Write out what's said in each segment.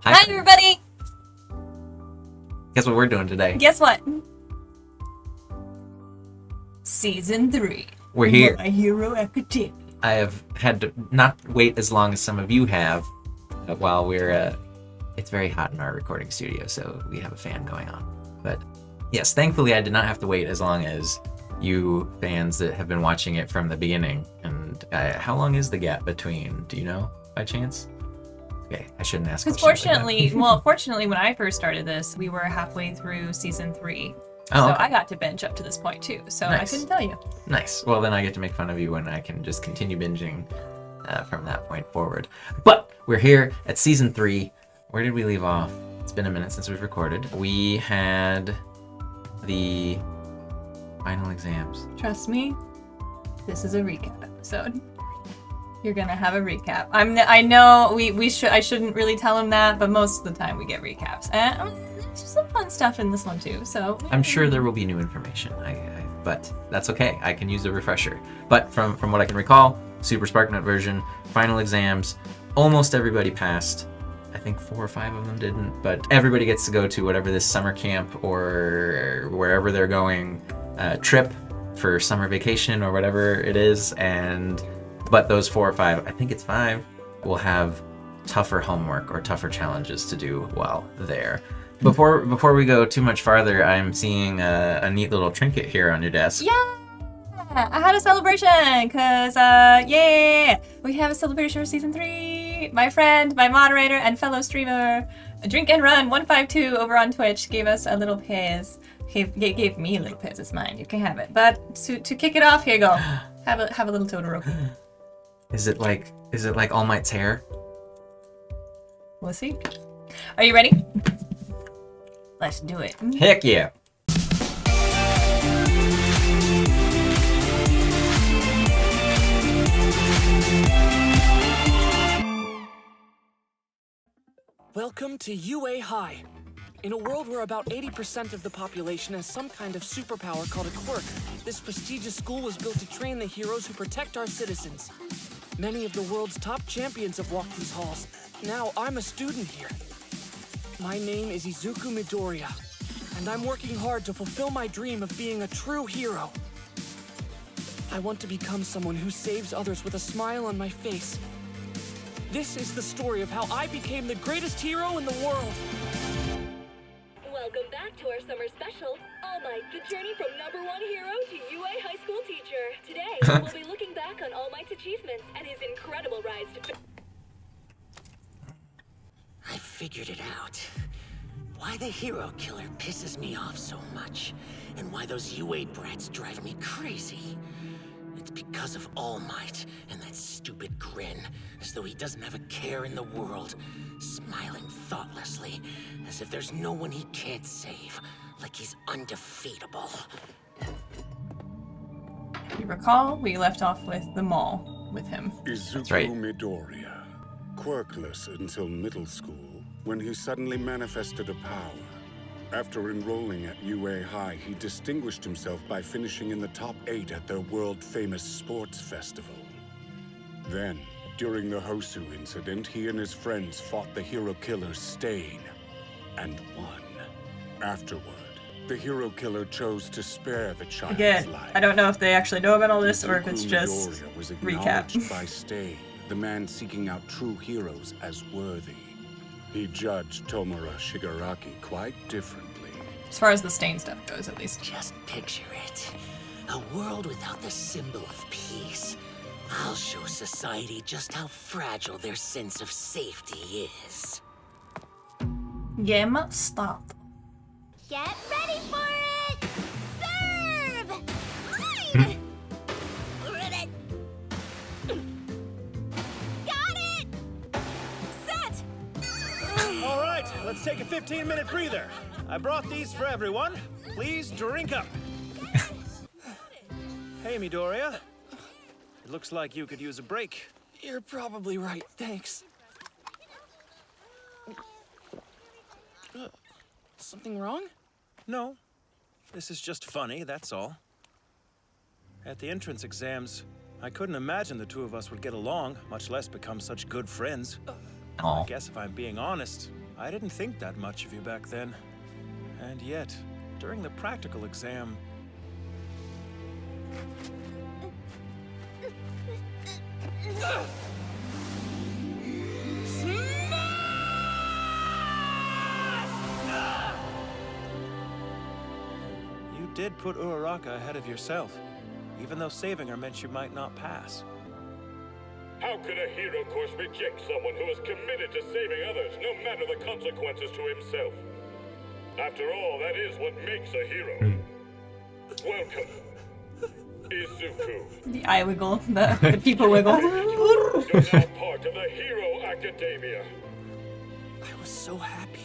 Hi, everybody! Guess what we're doing today? Guess what? Season 3. We're here. My Hero Academia. I have had to not wait as long as some of you have while we're, it's very hot in our recording studio, so we have a fan going on. But yes, thankfully I did not have to wait as long as you fans that have been watching it from the beginning. And how long is the gap between, do you know, by chance? Okay, I shouldn't ask. Because fortunately, when I first started this, we were halfway through season 3. Oh, so okay. I got to binge up to this point too. So Nice. I couldn't tell you. Nice. Well, then I get to make fun of you when I can just continue binging from that point forward. But we're here at season 3. Where did we leave off? It's been a minute since we've recorded. We had the final exams. Trust me, this is a recap episode. You're gonna have a recap. I know I shouldn't really tell him that, but most of the time we get recaps. And there's some fun stuff in this one too. So I'm sure there will be new information. But that's okay. I can use a refresher. But from what I can recall, Super SparkNut version, final exams, almost everybody passed. I think 4 or 5 of them didn't, but everybody gets to go to whatever this summer camp or wherever they're going trip for summer vacation or whatever it is. But those 4 or 5, I think it's 5, will have tougher homework or tougher challenges to do while there. Before we go too much farther, I'm seeing a neat little trinket here on your desk. Yeah! I had a celebration because, we have a celebration for season 3. My friend, my moderator, and fellow streamer, Drink and Run 152 over on Twitch gave us a little piz. Gave me a little piz. It's mine. You can have it. But to kick it off, here you go. Have a little Todoroki. Is it like All Might's hair? We'll see. Are you ready? Let's do it. Heck yeah! Welcome to UA High. In a world where about 80% of the population has some kind of superpower called a quirk, this prestigious school was built to train the heroes who protect our citizens. Many of the world's top champions have walked these halls. Now I'm a student here. My name is Izuku Midoriya, and I'm working hard to fulfill my dream of being a true hero. I want to become someone who saves others with a smile on my face. This is the story of how I became the greatest hero in the world. Welcome back to our summer special, All Might, the journey from #1 hero to UA high school teacher. Today, we'll be looking back on All Might's achievements and his incredible rise to... I figured it out. Why the hero killer pisses me off so much, and why those UA brats drive me crazy. It's because of All Might and that stupid grin, as though he doesn't have a care in the world, smiling thoughtlessly, as if there's no one he can't save, like he's undefeatable. You recall, we left off with the mall with him. Izuku right. Midoriya, quirkless until middle school, when he suddenly manifested a power. After enrolling at UA High, he distinguished himself by finishing in the top 8 at their world-famous sports festival. Then, during the Hosu incident, he and his friends fought the hero killer Stain, and won. Afterward, the hero killer chose to spare the child's Again, life. I don't know if they actually know about all this or if it's Izuku just Midoriya was recap. acknowledged by Stain, the man seeking out true heroes, as worthy. He judged Tomura Shigaraki quite differently. As far as the stain stuff goes, at least. Just picture it. A world without the symbol of peace. I'll show society just how fragile their sense of safety is. Game start. Get ready for it! Serve! Mine! Ready. Got it! Set! All right, let's take a 15-minute breather. I brought these for everyone. Please drink up. Hey, Midoriya. It looks like you could use a break. You're probably right, thanks. Something wrong? No, this is just funny, that's all. At the entrance exams, I couldn't imagine the two of us would get along, much less become such good friends. I Aw. guess if I'm being honest, I didn't think that much of you back then. And yet, during the practical exam... You did put Uraraka ahead of yourself, even though saving her meant you might not pass. How could a hero course reject someone who is committed to saving others, no matter the consequences to himself? After all, that is what makes a hero. Welcome, Izuku. The eye wiggle, the people wiggle. You're now part of the Hero Academia. I was so happy.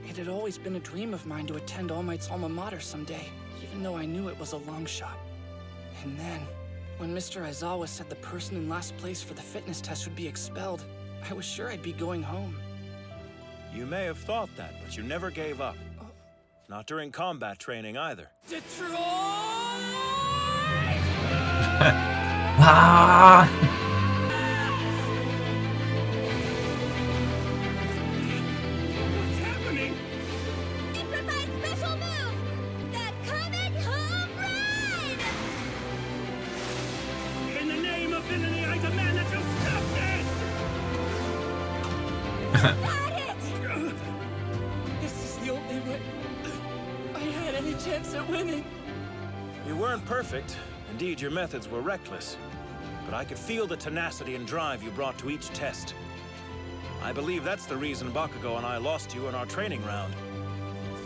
It had always been a dream of mine to attend All Might's alma mater someday, even though I knew it was a long shot. And then, when Mr. Aizawa said the person in last place for the fitness test would be expelled, I was sure I'd be going home. You may have thought that, but you never gave up. Not during combat training either. Detroit! Ah! What's happening? Improvised special move! The Comet Home Run! In the name of villainy, I demand that you stop this! Got it! This is the only way I had any chance at winning. You weren't perfect. Indeed, your methods were reckless. But I could feel the tenacity and drive you brought to each test. I believe that's the reason Bakugo and I lost you in our training round.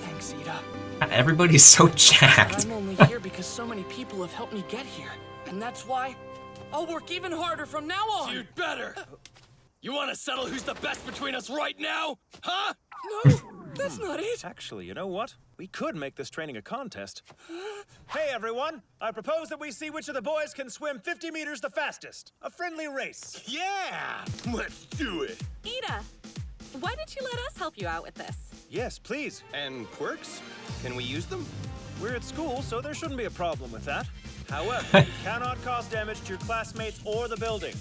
Thanks, Ida. Everybody's so jacked. I'm only here because so many people have helped me get here. And that's why I'll work even harder from now on. You'd better! You want to settle who's the best between us right now? Huh? No, that's not it. Actually, you know what? We could make this training a contest. Hey, everyone! I propose that we see which of the boys can swim 50 meters the fastest. A friendly race. Yeah! Let's do it! Ida, why don't you let us help you out with this? Yes, please. And quirks? Can we use them? We're at school, so there shouldn't be a problem with that. However, you cannot cause damage to your classmates or the building.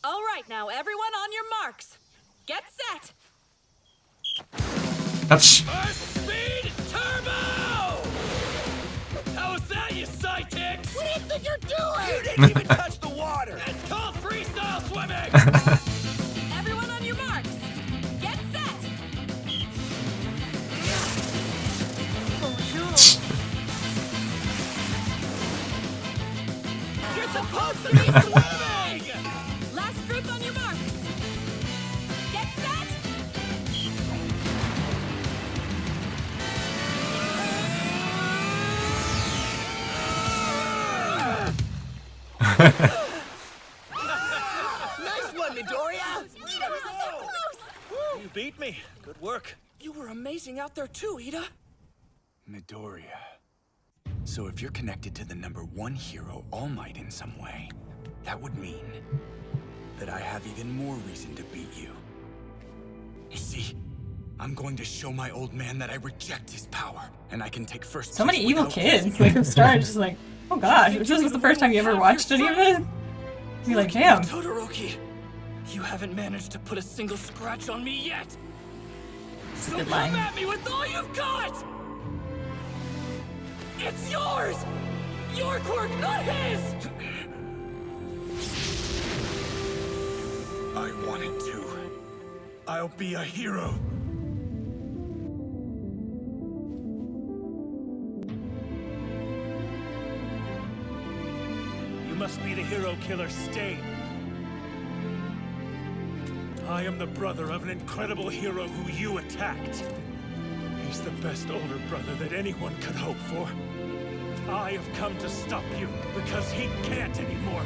All right, now everyone on your marks. Get set. That's First speed turbo! How's that, you sidekicks? What do you think you're doing? You didn't even touch the water! It's called freestyle swimming! Everyone on your marks. Get set. You're supposed to be swimming! Last group on your marks. Get set. Nice one, Midoriya! Ida was so close! You beat me. Good work. You were amazing out there too, Ida. Midoriya. So if you're connected to the #1 hero, All Might, in some way, that would mean that I have even more reason to beat you. You see, I'm going to show my old man that I reject his power, and I can take first So place many evil without kids. losing. Like, who started just like, oh gosh, if this was the first time you ever watched any of it, you're like, damn. Todoroki, you haven't managed to put a single scratch on me yet. So Good come line. at me with all you've got! It's yours! Your quirk, not his! I wanted to. I'll be a hero. You must be the hero killer Stain. I am the brother of an incredible hero who you attacked. He's the best older brother that anyone could hope for. I have come to stop you because he can't anymore.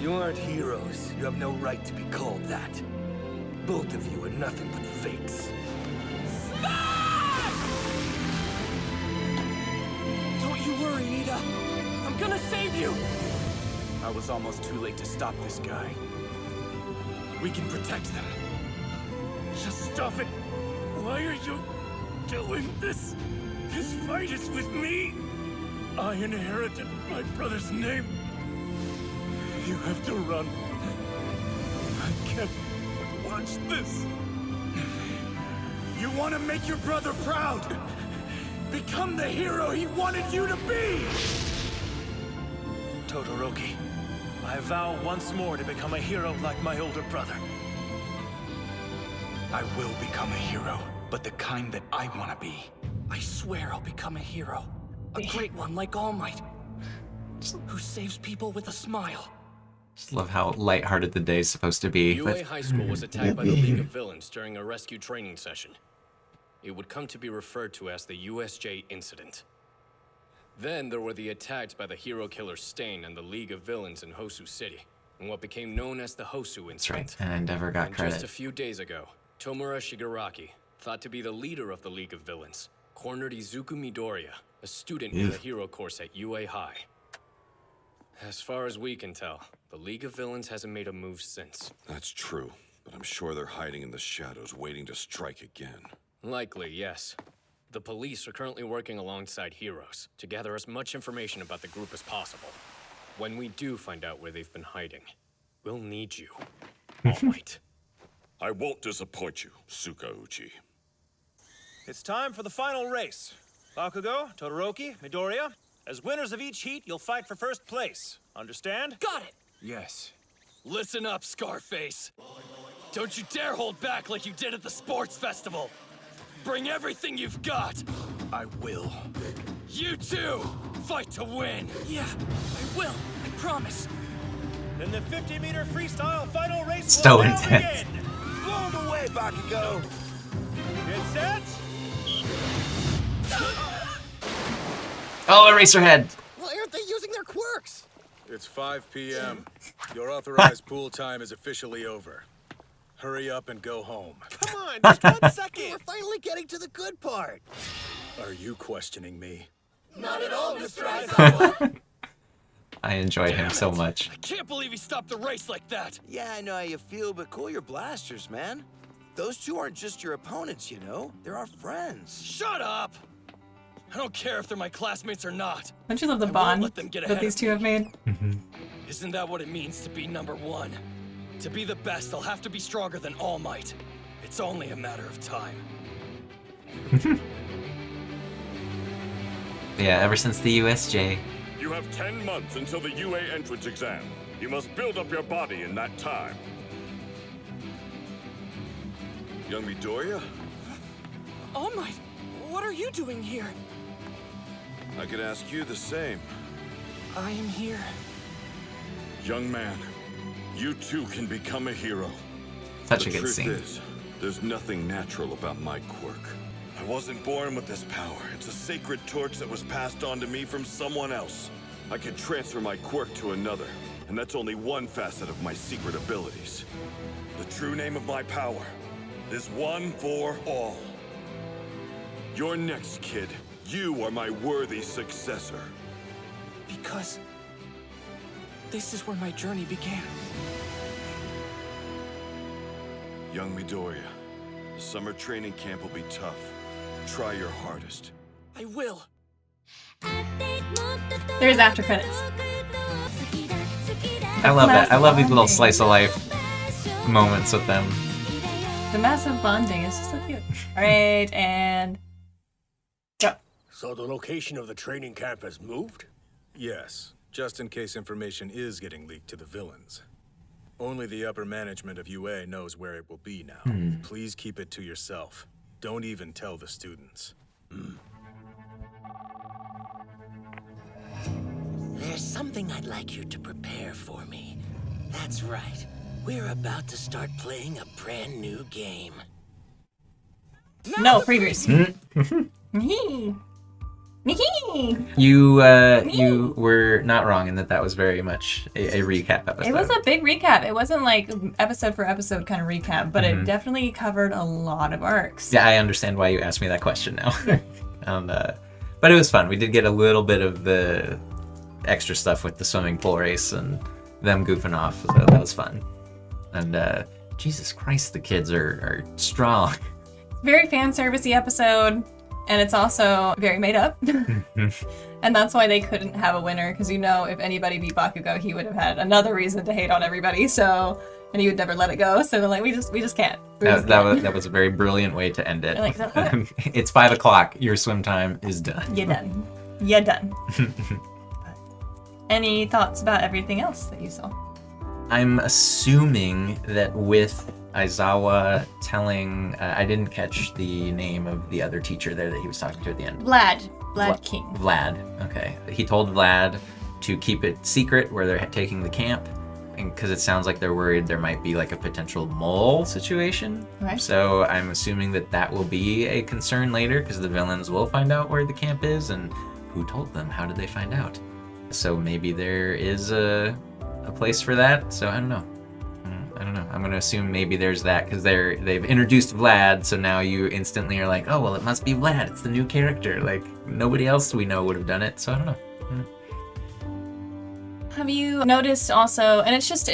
You aren't heroes. You have no right to be called that. Both of you are nothing but fakes. Don't you worry, Ida. I'm gonna save you! I was almost too late to stop this guy. We can protect them. Just stop it. Why are you doing this? This fight is with me. I inherited my brother's name. You have to run. I can't watch this. You want to make your brother proud? Become the hero he wanted you to be! Todoroki, I vow once more to become a hero like my older brother. I will become a hero, but the kind that I want to be. I swear I'll become a hero. A great one like All Might. Who saves people with a smile. Just love how lighthearted the day's supposed to be. UA High School was attacked by the League of Villains during a rescue training session. It would come to be referred to as the USJ Incident. Then there were the attacks by the hero killer Stain and the League of Villains in Hosu City, and what became known as the Hosu Incident. That's right, and I never got credit. Just a few days ago, Tomura Shigaraki, thought to be the leader of the League of Villains, cornered Izuku Midoriya, a student in the hero course at UA High. As far as we can tell, the League of Villains hasn't made a move since. That's true, but I'm sure they're hiding in the shadows waiting to strike again. Likely, yes. The police are currently working alongside heroes to gather as much information about the group as possible. When we do find out where they've been hiding, we'll need you. All Might. I won't disappoint you, Sukauchi. It's time for the final race. Bakugo, Todoroki, Midoriya. As winners of each heat, you'll fight for first place. Understand? Got it! Yes. Listen up, Scarface. Don't you dare hold back like you did at the sports festival. Bring everything you've got. I will. You too! Fight to win! Yeah, I will. I promise. Then the 50-meter freestyle final race So will now intense. begin. Blow him away, Bakugo! Get set. Oh, Eraserhead! Why aren't they using their quirks? It's 5 p.m. Your authorized pool time is officially over. Hurry up and go home. Come on, just 1 second. We're finally getting to the good part. Are you questioning me? Not at all, Mr. Aizawa. I enjoy him so much. I can't believe he stopped the race like that. Yeah, I know how you feel, but cool your blasters, man. Those two aren't just your opponents, you know? They're our friends. Shut up! I don't care if they're my classmates or not. Don't you love the I won't bond let them get that ahead these of two me. have made? Isn't that what it means to be number one? To be the best, I'll have to be stronger than All Might. It's only a matter of time. Yeah, ever since the USJ. You have 10 months until the UA entrance exam. You must build up your body in that time. Young Midoriya? All Might, what are you doing here? I could ask you the same. I am here. Young man, you too can become a hero. Such a good scene. The truth is, there's nothing natural about my quirk. I wasn't born with this power. It's a sacred torch that was passed on to me from someone else. I can transfer my quirk to another, and that's only one facet of my secret abilities. The true name of my power is One for All. You're next, kid. You are my worthy successor. Because this is where my journey began. Young Midoriya, the summer training camp will be tough. Try your hardest. I will. There's after credits. I love that. I love these little slice of life moments with them. The massive bonding is just so cute. Alright, and go. So the location of the training camp has moved? Yes, just in case information is getting leaked to the villains. Only the upper management of UA knows where it will be now. Please keep it to yourself. Don't even tell the students. There's something I'd like you to prepare for me. That's right. We're about to start playing a brand new game. No, previews. You were not wrong in that was very much a recap episode. It was a big recap. It wasn't like episode for episode kind of recap, but it definitely covered a lot of arcs. Yeah, I understand why you asked me that question now. But it was fun. We did get a little bit of the extra stuff with the swimming pool race and them goofing off, so that was fun. And Jesus Christ, the kids are strong. Very fan servicey episode. and it's also very made up. And that's why they couldn't have a winner, because if anybody beat Bakugo, he would have had another reason to hate on everybody. So, and he would never let it go. So they're like, we just can't. That was a very brilliant way to end it. Like, it's 5 o'clock. Your swim time is done. You're done. Any thoughts about everything else that you saw? I'm assuming that with Aizawa telling, I didn't catch the name of the other teacher there that he was talking to at the end. Vlad King. Vlad. Okay. He told Vlad to keep it secret where they're taking the camp, and because it sounds like they're worried there might be like a potential mole situation. Right. So I'm assuming that will be a concern later, because the villains will find out where the camp is, and who told them? How did they find out? So maybe there is a place for that. So I don't know. I'm going to assume maybe there's that, because they've introduced Vlad, so now you instantly are like, oh, well, it must be Vlad. It's the new character. Like, nobody else we know would have done it, so I don't know. Have you noticed also, and it's just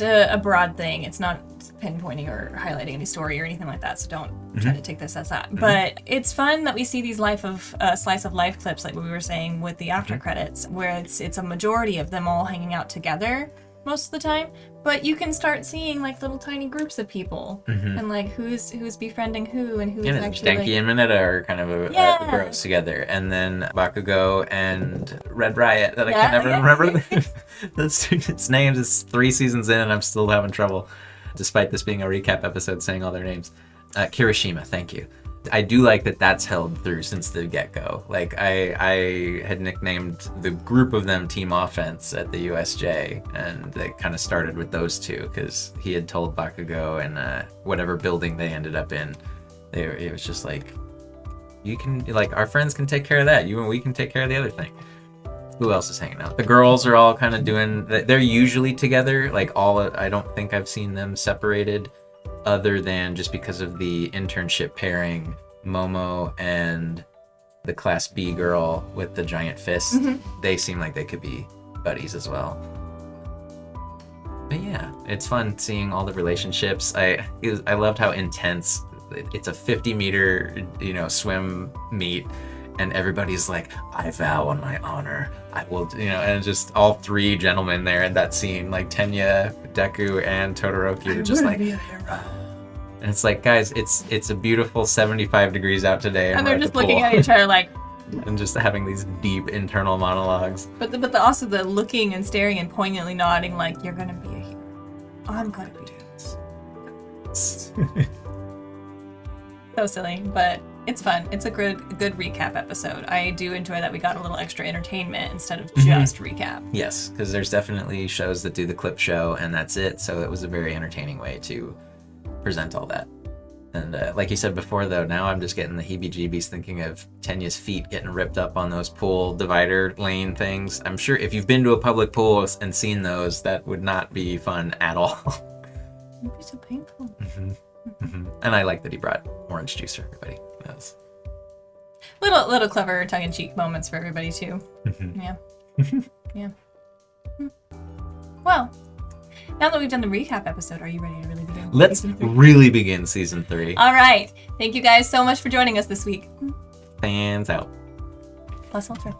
a broad thing, it's not pinpointing or highlighting any story or anything like that, so don't try to take this as that. But it's fun that we see these slice of life clips, like what we were saying with the after credits, where it's a majority of them all hanging out together most of the time, but you can start seeing like little tiny groups of people and like who's befriending who and who's actually Denki and Mineta are kind of a gross together, and then Bakugo and Red Riot that I can never remember the students' names. It's 3 seasons in and I'm still having trouble, despite this being a recap episode, saying all their names. Kirishima, thank you. I do like that that's held through since the get-go. Like, I had nicknamed the group of them Team Offense at the USJ, and they kind of started with those two, because he had told Bakugo and whatever building they ended up in, it was just like, you can, like, our friends can take care of that, you and we can take care of the other thing. Who else is hanging out? The girls are all kind of they're usually together, like I don't think I've seen them separated, other than just because of the internship pairing, Momo and the Class B girl with the giant fist. They seem like they could be buddies as well. But yeah, it's fun seeing all the relationships. I loved how intense. It's a 50-meter, swim meet, and everybody's like, I vow on my honor, I will, and just all 3 gentlemen there in that scene, like Tenya, Deku, and Todoroki, are just like, be a hero. And it's like, guys, it's a beautiful 75 degrees out today, and they're just looking at each other like, and just having these deep internal monologues. But also the looking and staring and poignantly nodding, like, you're gonna be a hero. I'm gonna be this. So silly, but it's fun. It's a good recap episode. I do enjoy that we got a little extra entertainment instead of just recap. Yes, because there's definitely shows that do the clip show and that's it. So it was a very entertaining way to present all that. And like you said before, though, now I'm just getting the heebie-jeebies thinking of Tenya's feet getting ripped up on those pool divider lane things. I'm sure if you've been to a public pool and seen those, that would not be fun at all. It'd be so painful. And I like that he brought orange juice for everybody. That was... little clever tongue-in-cheek moments for everybody too. Yeah. Yeah. Well, now that we've done the recap episode, are you ready to really begin? Let's really begin season 3. All right. Thank you guys so much for joining us this week. Fans out. +1 friend.